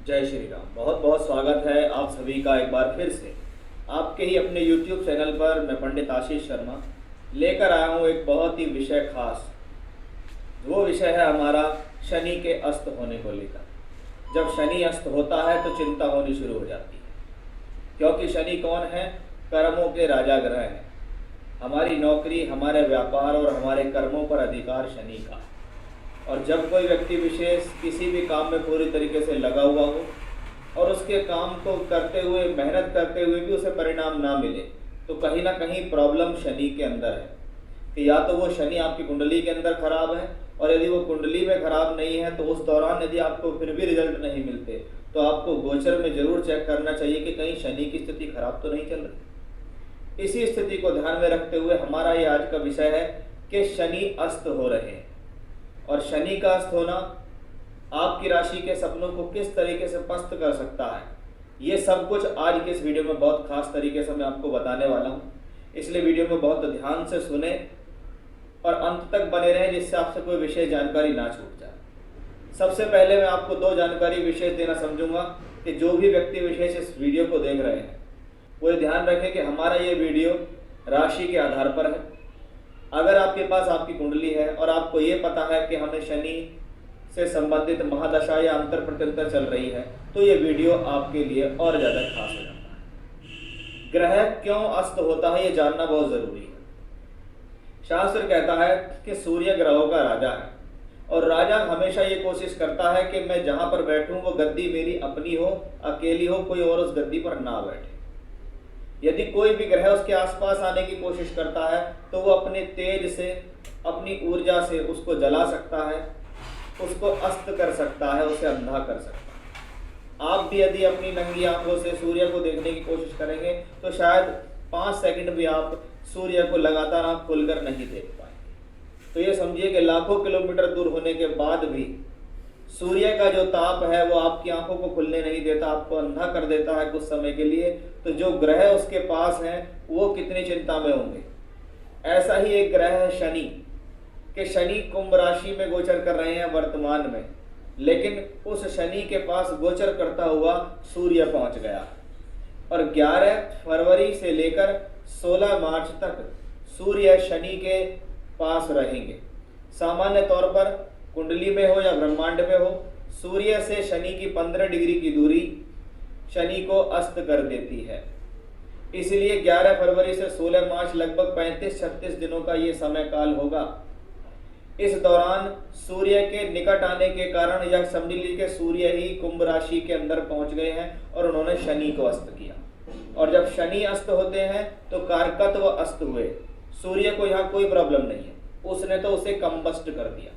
जय श्री राम। बहुत बहुत स्वागत है आप सभी का एक बार फिर से आपके ही अपने YouTube चैनल पर। मैं पंडित आशीष शर्मा लेकर आया हूँ एक बहुत ही विषय खास। वो विषय है हमारा शनि के अस्त होने को लेकर। जब शनि अस्त होता है तो चिंता होनी शुरू हो जाती है, क्योंकि शनि कौन है? कर्मों के राजा ग्रह हैं। हमारी नौकरी, हमारे व्यापार और हमारे कर्मों पर अधिकार शनि का। और जब कोई व्यक्ति विशेष किसी भी काम में पूरी तरीके से लगा हुआ हो और उसके काम को करते हुए, मेहनत करते हुए भी उसे परिणाम ना मिले, तो कहीं ना कहीं प्रॉब्लम शनि के अंदर है। कि या तो वो शनि आपकी कुंडली के अंदर खराब है, और यदि वो कुंडली में खराब नहीं है तो उस दौरान यदि आपको फिर भी रिजल्ट नहीं मिलते तो आपको गोचर में जरूर चेक करना चाहिए कि कहीं शनि की स्थिति खराब तो नहीं चल रही। इसी स्थिति को ध्यान में रखते हुए हमारा ये आज का विषय है कि शनि अस्त हो रहे हैं, और शनि का अस्त होना आपकी राशि के सपनों को किस तरीके से पस्त कर सकता है, ये सब कुछ आज के इस वीडियो में बहुत खास तरीके से मैं आपको बताने वाला हूँ। इसलिए वीडियो में बहुत ध्यान से सुने और अंत तक बने रहें, जिससे आपसे कोई विशेष जानकारी ना छूट जाए। सबसे पहले मैं आपको दो जानकारी विशेष देना समझूंगा कि जो भी व्यक्ति विशेष इस वीडियो को देख रहे हैं वो ये ध्यान रखें कि हमारा ये वीडियो राशि के आधार पर है। अगर आपके पास आपकी कुंडली है और आपको ये पता है कि हमें शनि से संबंधित महादशा या अंतर प्रत्यंतर चल रही है, तो ये वीडियो आपके लिए और ज़्यादा खास हो जाता है। ग्रह क्यों अस्त होता है ये जानना बहुत ज़रूरी है। शास्त्र कहता है कि सूर्य ग्रहों का राजा है, और राजा हमेशा ये कोशिश करता है कि मैं जहाँ पर बैठूँ वो गद्दी मेरी अपनी हो, अकेली हो, कोई और उस गद्दी पर ना बैठे। यदि कोई भी ग्रह उसके आसपास आने की कोशिश करता है तो वो अपने तेज से, अपनी ऊर्जा से उसको जला सकता है, उसको अस्त कर सकता है, उसे अंधा कर सकता है। आप भी यदि अपनी नंगी आंखों से सूर्य को देखने की कोशिश करेंगे तो शायद 5 सेकंड भी आप सूर्य को लगातार आंख खोलकर नहीं देख पाएंगे। तो ये समझिए कि लाखों किलोमीटर दूर होने के बाद भी सूर्य का जो ताप है वो आपकी आंखों को खुलने नहीं देता, आपको अंधा कर देता है कुछ समय के लिए। तो जो ग्रह उसके पास हैं वो कितनी चिंता में होंगे। ऐसा ही एक ग्रह है शनि, कि शनि कुंभ राशि में गोचर कर रहे हैं वर्तमान में, लेकिन उस शनि के पास गोचर करता हुआ सूर्य पहुंच गया, और 11 फरवरी से लेकर 16 मार्च तक सूर्य शनि के पास रहेंगे। सामान्य तौर पर कुंडली में हो या ब्रह्मांड में हो, सूर्य से शनि की 15 डिग्री की दूरी शनि को अस्त कर देती है। इसलिए 11 फरवरी से 16 मार्च लगभग 35-36 दिनों का ये समय काल होगा। इस दौरान सूर्य के निकट आने के कारण यह समझ लीजिए कि सूर्य ही कुंभ राशि के अंदर पहुंच गए हैं और उन्होंने शनि को अस्त किया। और जब शनि अस्त होते हैं तो कारकत्व अस्त हुए। सूर्य को यहाँ कोई प्रॉब्लम नहीं है, उसने तो उसे कंबस्ट कर दिया।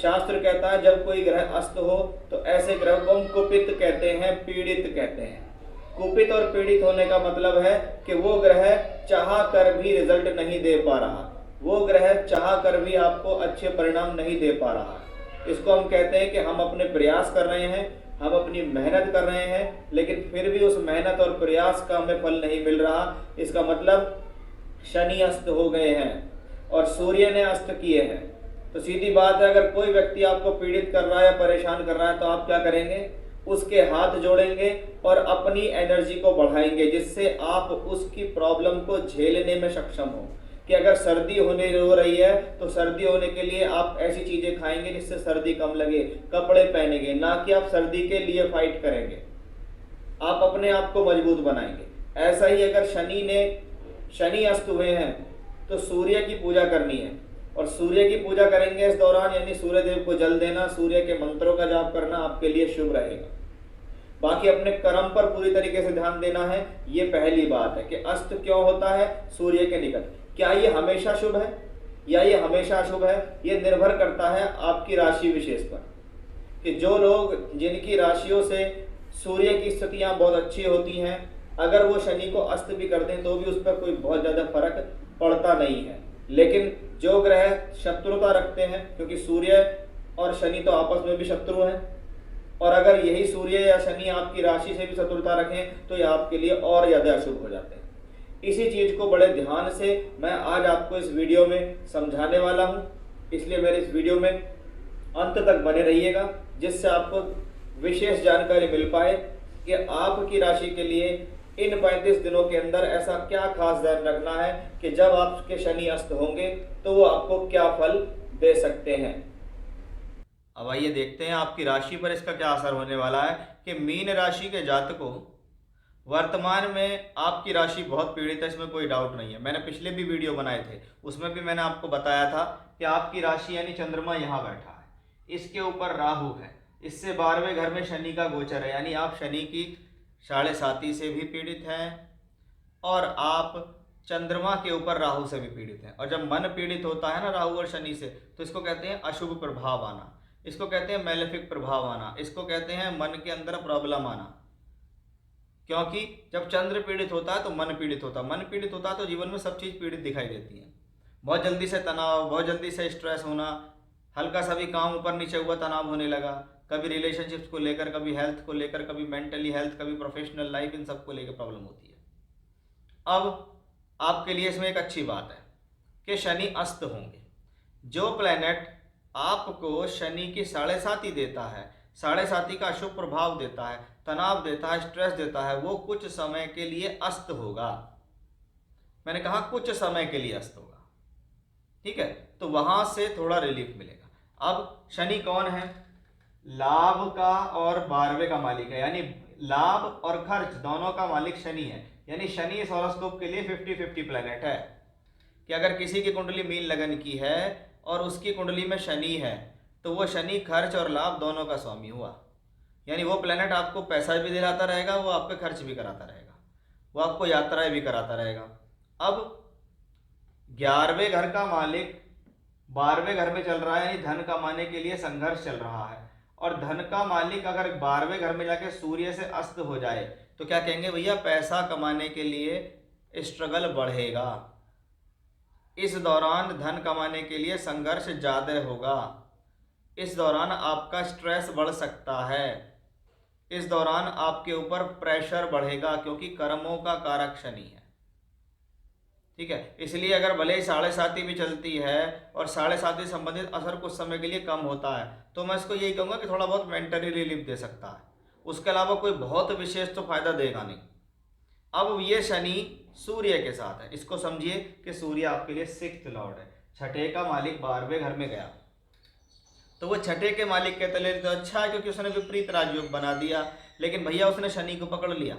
शास्त्र कहता है जब कोई ग्रह अस्त हो तो ऐसे ग्रह को हम कुपित कहते हैं, पीड़ित कहते हैं। कुपित और पीड़ित होने का मतलब है कि वो ग्रह चाह कर भी रिजल्ट नहीं दे पा रहा, वो ग्रह चाह कर भी आपको अच्छे परिणाम नहीं दे पा रहा। इसको हम कहते हैं कि हम अपने प्रयास कर रहे हैं, हम अपनी मेहनत कर रहे हैं, लेकिन फिर भी उस मेहनत और प्रयास का हमें फल नहीं मिल रहा। इसका मतलब शनि अस्त हो गए हैं और सूर्य ने अस्त किए हैं। तो सीधी बात है, अगर कोई व्यक्ति आपको पीड़ित कर रहा है या परेशान कर रहा है तो आप क्या करेंगे? उसके हाथ जोड़ेंगे और अपनी एनर्जी को बढ़ाएंगे, जिससे आप उसकी प्रॉब्लम को झेलने में सक्षम हो। कि अगर सर्दी होने हो रही है तो सर्दी होने के लिए आप ऐसी चीजें खाएंगे जिससे सर्दी कम लगे, कपड़े पहनेंगे, ना कि आप सर्दी के लिए फाइट करेंगे। आप अपने आप को मजबूत बनाएंगे। ऐसा ही अगर शनि अस्त हुए हैं तो सूर्य की पूजा करनी है, और सूर्य की पूजा करेंगे इस दौरान, यानी सूर्य देव को जल देना, सूर्य के मंत्रों का जाप करना आपके लिए शुभ रहेगा। बाकी अपने कर्म पर पूरी तरीके से ध्यान देना है। ये पहली बात है कि अस्त क्यों होता है सूर्य के निकट। क्या ये हमेशा शुभ है या ये हमेशा अशुभ है, ये निर्भर करता है आपकी राशि विशेष पर। कि जो लोग, जिनकी राशियों से सूर्य की स्थितियां बहुत अच्छी होती हैं, अगर वो शनि को अस्त भी कर दें तो भी उस पर कोई बहुत ज़्यादा फर्क पड़ता नहीं है। लेकिन जो ग्रह शत्रुता रखते हैं, क्योंकि सूर्य और शनि तो आपस में भी शत्रु हैं, और अगर यही सूर्य या शनि आपकी राशि से भी शत्रुता रखें तो ये आपके लिए और ज़्यादा अशुभ हो जाते हैं। इसी चीज़ को बड़े ध्यान से मैं आज आपको इस वीडियो में समझाने वाला हूँ, इसलिए मेरे इस वीडियो में अंत तक बने रहिएगा, जिससे आपको विशेष जानकारी मिल पाए कि आपकी राशि के लिए इन 35 दिनों के अंदर ऐसा क्या खास ध्यान रखना है कि जब आपके शनि अस्त होंगे तो वो आपको क्या फल दे सकते हैं। अब आइए देखते हैं आपकी राशि पर इसका क्या असर होने वाला है कि मीन राशि के जातकों, वर्तमान में आपकी राशि बहुत पीड़ित है, इसमें कोई डाउट नहीं है। मैंने पिछले भी वीडियो बनाए थे, उसमें भी मैंने आपको बताया था कि आपकी राशि यानी चंद्रमा यहाँ बैठा है, इसके ऊपर राहु है, इससे 12वें घर में शनि का गोचर है, यानी आप शनि की 7.5 से भी पीड़ित हैं और आप चंद्रमा के ऊपर राहु से भी पीड़ित हैं। और जब मन पीड़ित होता है ना राहु और शनि से, तो इसको कहते हैं अशुभ प्रभाव आना, इसको कहते हैं मेलेफिक प्रभाव आना, इसको कहते हैं मन के अंदर प्रॉब्लम आना। क्योंकि जब चंद्र पीड़ित होता है तो मन पीड़ित होता है, मन पीड़ित होता है तो जीवन में सब चीज़ पीड़ित दिखाई देती है। बहुत जल्दी से तनाव, बहुत जल्दी से स्ट्रेस होना, हल्का सा भी काम ऊपर नीचे हुआ तनाव होने लगा, कभी रिलेशनशिप्स को लेकर, कभी हेल्थ को लेकर, कभी मेंटली हेल्थ, कभी प्रोफेशनल लाइफ, इन सब को लेकर प्रॉब्लम होती है। अब आपके लिए इसमें एक अच्छी बात है कि शनि अस्त होंगे। जो प्लैनेट आपको शनि की 7.5 देता है, 7.5 का अशुभ प्रभाव देता है, तनाव देता है, स्ट्रेस देता है, वो कुछ समय के लिए अस्त होगा। मैंने कहा कुछ समय के लिए अस्त होगा, ठीक है, तो वहां से थोड़ा रिलीफ मिलेगा। अब शनि कौन है? लाभ का और 12वें का मालिक है, यानी लाभ और खर्च दोनों का मालिक शनि है। यानी शनि इस हॉरोस्कोप के लिए 50-50 प्लैनेट है कि अगर किसी की कुंडली मीन लगन की है और उसकी कुंडली में शनि है तो वो शनि खर्च और लाभ दोनों का स्वामी हुआ। यानी वो प्लेनेट आपको पैसा भी दिलाता रहेगा, वो आपके खर्च भी कराता रहेगा, वो आपको यात्राएं भी कराता रहेगा। अब 11वें घर का मालिक 12वें घर में चल रहा है, यानी धन कमाने के लिए संघर्ष चल रहा है। और धन का मालिक अगर 12वें घर में जाके सूर्य से अस्त हो जाए तो क्या कहेंगे, भैया पैसा कमाने के लिए स्ट्रगल बढ़ेगा, इस दौरान धन कमाने के लिए संघर्ष ज़्यादा होगा, इस दौरान आपका स्ट्रेस बढ़ सकता है, इस दौरान आपके ऊपर प्रेशर बढ़ेगा, क्योंकि कर्मों का कारक शनि है, ठीक है। इसलिए अगर भले ही 7.5 भी चलती है और 7.5 संबंधित असर कुछ समय के लिए कम होता है, तो मैं इसको यही कहूँगा कि थोड़ा बहुत मेंटली रिलीफ दे सकता है, उसके अलावा कोई बहुत विशेष तो फायदा देगा नहीं। अब ये शनि सूर्य के साथ है, इसको समझिए कि सूर्य आपके लिए 6th लॉर्ड है, छठे का मालिक 12वें घर में गया तो वो छठे के मालिक के तले तो अच्छा है, क्योंकि उसने विपरीत राजयोग बना दिया, लेकिन भैया उसने शनि को पकड़ लिया,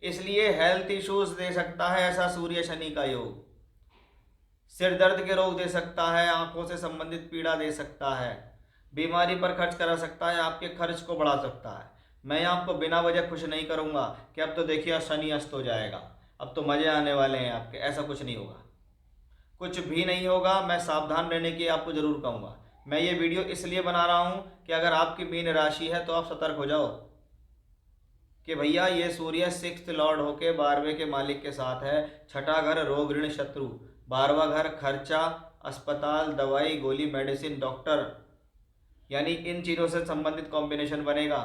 इसलिए हेल्थ इश्यूज दे सकता है ऐसा सूर्य शनि का योग। सिर दर्द के रोग दे सकता है, आंखों से संबंधित पीड़ा दे सकता है, बीमारी पर खर्च करा सकता है, आपके खर्च को बढ़ा सकता है। मैं आपको बिना वजह खुश नहीं करूंगा कि अब तो देखिए शनि अस्त हो जाएगा, अब तो मजे आने वाले हैं आपके, ऐसा कुछ नहीं होगा, कुछ भी नहीं होगा। मैं सावधान रहने की आपको जरूर कहूँगा। मैं ये वीडियो इसलिए बना रहा हूँ कि अगर आपकी मीन राशि है तो आप सतर्क हो जाओ कि भैया ये सूर्य 6th लॉर्ड होके 12वें के मालिक के साथ है, छठा घर रोग ऋण शत्रु, 12वां घर खर्चा, अस्पताल, दवाई, गोली, मेडिसिन, डॉक्टर, यानी इन चीज़ों से संबंधित कॉम्बिनेशन बनेगा।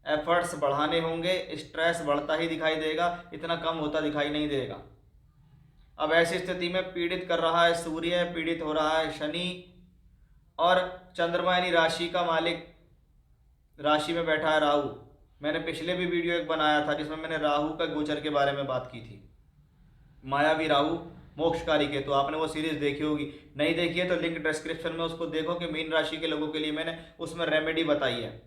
एफर्ट्स बढ़ाने होंगे, स्ट्रेस बढ़ता ही दिखाई देगा, इतना कम होता दिखाई नहीं देगा। अब ऐसी स्थिति में पीड़ित कर रहा है सूर्य, पीड़ित हो रहा है शनि, और चंद्रमा यानी राशि का मालिक राशि में बैठा है राहु। मैंने पिछले भी वीडियो एक बनाया था जिसमें मैंने राहु का गोचर के बारे में बात की थी, मायावी राहु मोक्षकारी केतु, तो आपने वो सीरीज देखी होगी, नहीं देखी है तो लिंक डिस्क्रिप्शन में उसको देखो कि मीन राशि के लोगों के लिए मैंने उसमें रेमेडी बताई है,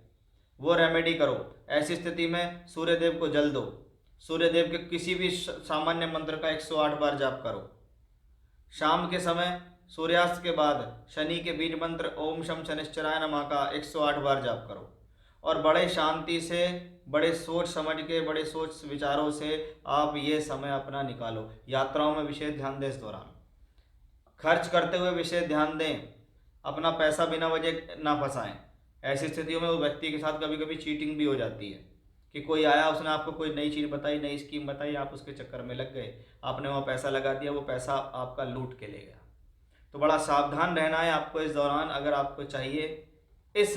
वो रेमेडी करो। ऐसी स्थिति में सूर्यदेव को जल दो, सूर्यदेव के किसी भी सामान्य मंत्र का 108 बार जाप करो। शाम के समय सूर्यास्त के बाद शनि के बीज मंत्र ओम शम शनिश्चराय नमः का 108 बार जाप करो, और बड़े शांति से, बड़े सोच समझ के, बड़े सोच विचारों से आप ये समय अपना निकालो। यात्राओं में विशेष ध्यान दें, इस दौरान खर्च करते हुए विशेष ध्यान दें, अपना पैसा बिना वजह ना फंसाएं। ऐसी स्थितियों में उस व्यक्ति के साथ कभी कभी चीटिंग भी हो जाती है कि कोई आया, उसने आपको कोई नई चीज़ बताई, नई स्कीम बताई, आप उसके चक्कर में लग गए, आपने वहाँ पैसा लगा दिया, वो पैसा आपका लूट के ले गया। तो बड़ा सावधान रहना है आपको इस दौरान। अगर आपको चाहिए इस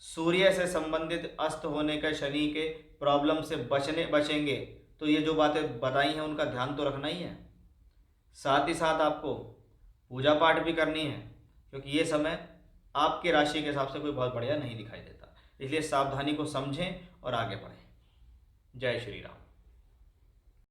सूर्य से संबंधित अस्त होने के शनि के प्रॉब्लम से बचेंगे तो ये जो बातें बताई हैं उनका ध्यान तो रखना ही है। साथ ही साथ आपको पूजा पाठ भी करनी है, क्योंकि ये समय आपकी राशि के हिसाब से कोई बहुत बढ़िया नहीं दिखाई देता। इसलिए सावधानी को समझें और आगे बढ़ें। जय श्री राम।